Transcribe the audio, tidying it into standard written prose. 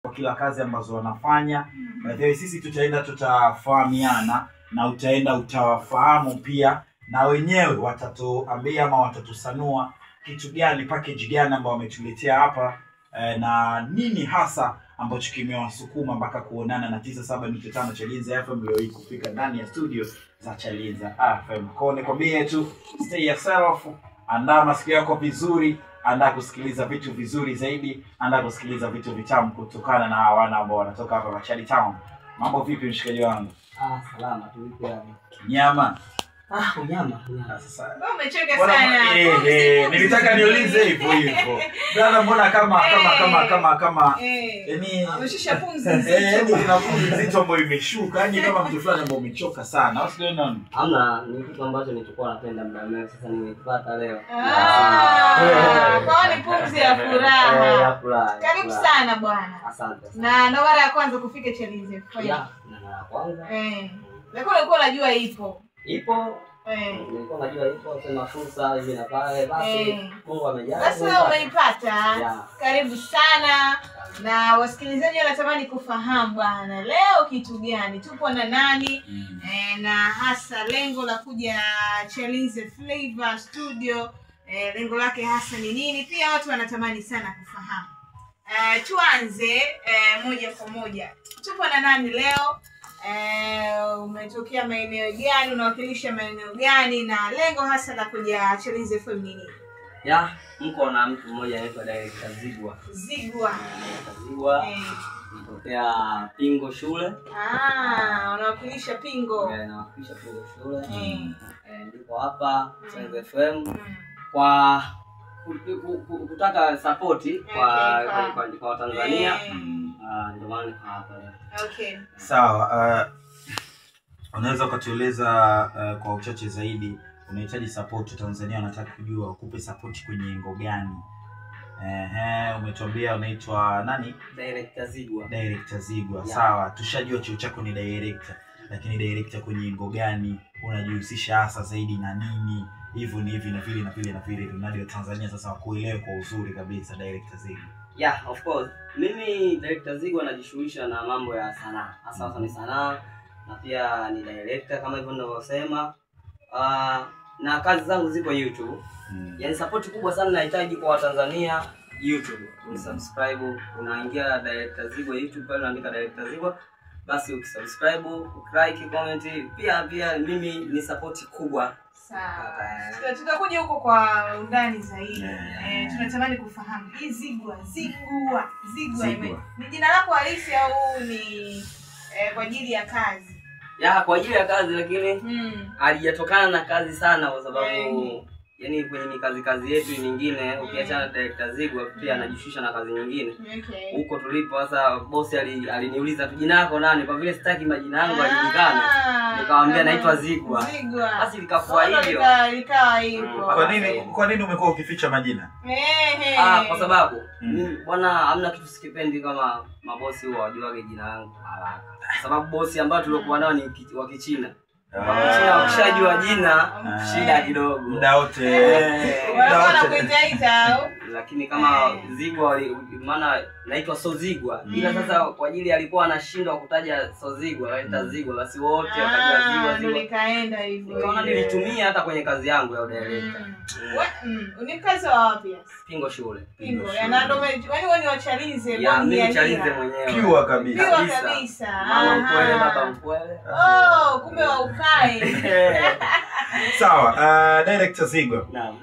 kwa kila kazi ambazo wanafanya. Baadaye sisi tutafahamiana na utawafahamu pia, na wenyewe watatuambia ama watatusanua kitu gani, package gani ambao wametuletea hapa, na nini hasa ambacho kimewasukuma mpaka kuonana na 97.5 Chalinze FM leo hii kufika ndani ya studio za Chalinze FM. Kwa nikwambie tu, stay yourself, andaa masikio yako vizuri, andaa kusikiliza vitu vizuri zaidi, andaa kusikiliza vitu vitamu kutokana na wana ambao wanatoka hapa Machali Town. Mambo vipi mshikaji wangu? Salama tu, vipi yani? Nyama. Unyama. Sasa. Umecheka sana. Nilitaka niulize hivyo. Bwana mbona kama yani ameshusha pumzi. Yani ina pumzi nzito ambayo imeshuka. Yani kama mtu fulani ambaye umechoka sana. What's going on? Hamna, ni kitu ambacho nilichokuwa napenda muda mrefu, sasa nimekipata leo. Kwa ni pumzi ya furaha. Ya furaha. Karibu sana bwana. Asante. Na ndo mara ya kwanza kufika Chalinze. Ya, na mara ya kwanza. Lakini ulikuwa unajua ipo. Nilikuwa najua ipo, sema fursa hivi na pale, basi Mungu amejalia. Sasa umeipata. Karibu sana. Na wasikilizaji wanatamani kufahamu bwana, leo kitu gani? Tupo na nani? Na hasa lengo la kuja Chalinze Flavor Studio, lengo lake hasa ni nini? Pia watu wanatamani sana kufahamu. Tuanze moja kwa moja. Tupo na nani leo? Umetokea maeneo gani, unawakilisha maeneo gani, na lengo hasa la kuja Chalinze FM nini? Mko na mtu mmoja anaitwa Director Zigwa. Zigwa. Nitokea Pingo shule. Unawakilisha Pingo. Nawakilisha Pingo shule. Ndipo hapa Chalinze FM kwa kutaka support kwa Tanzania. Ndio maana hapa. Sawa, unaweza kutueleza kwa uchache zaidi, unahitaji support Tanzania, wanataka kujua ukupe support kwenye engo gani? Umetuambia unaitwa nani? Director Zigwa. Director Zigwa. Sawa, tushajua cheo chako ni director, lakini director kwenye engo gani? Unajihusisha hasa zaidi na nini? Hivyo ni hivi na vile na vile na vile, tunadi wa Tanzania sasa wakuelewe kwa uzuri kabisa Director Zigwa. Of course. Mimi Director Zigwa najishughulisha na mambo ya sanaa. Hasa ni sanaa, na pia ni director kama hivyo ninavyosema. Na kazi zangu ziko YouTube. Yaani support kubwa sana nahitaji kwa Tanzania YouTube. Unisubscribe, unaingia Director Zigwa YouTube pale, unaandika Director Zigwa. Basi ukisubscribe, like, comment, pia mimi ni support kubwa. Sawa. Tutakuja huko kwa undani zaidi. Tunatamani kufahamu hii Zigwa ni jina lako halisi au ni kwa ajili ya kazi? Kwa ajili ya kazi, lakini halijatokana na kazi sana, kwa sababu yani kwenye kazi yetu nyingine ukiachana na Director Zigwa pia anajishusha na kazi nyingine. Huko tulipo sasa bosi aliniuliza tu jina lako nani, kwa vile sitaki majina yangu yajulikane. Nikamwambia naitwa Zigwa. Basi likakuwa hivyo. Ikawa hivyo. Kwa nini umekuwa ukificha majina? Kwa sababu bwana hamna kitu sikipendi kama mabosi huwa wajuage jina langu haraka. Kwa sababu bosi ambao tulikuwa nao ni wa Kichina. Wakishia ukishajua jina shida kidogo muda wote. Wanakuita lakini kama Zigwa maana naitwa Sozigwa. Ila sasa kwa ajili alikuwa anashindwa kutaja Sozigwa, anaita Zigwa, basi wote wakajua Zigwa. Ndio nikaenda hivyo. Nikaona nilitumia hata kwenye kazi yangu ya director. Ni kazi wa wapi? Pingo shule. Pingo. Na ndio wewe ni wa Chalinze, mimi Chalinze mwenyewe. Pure kabisa. Mama mkwele, baba mkwele. Kumbe wa ukae. Sawa, Director Zigwa. Naam.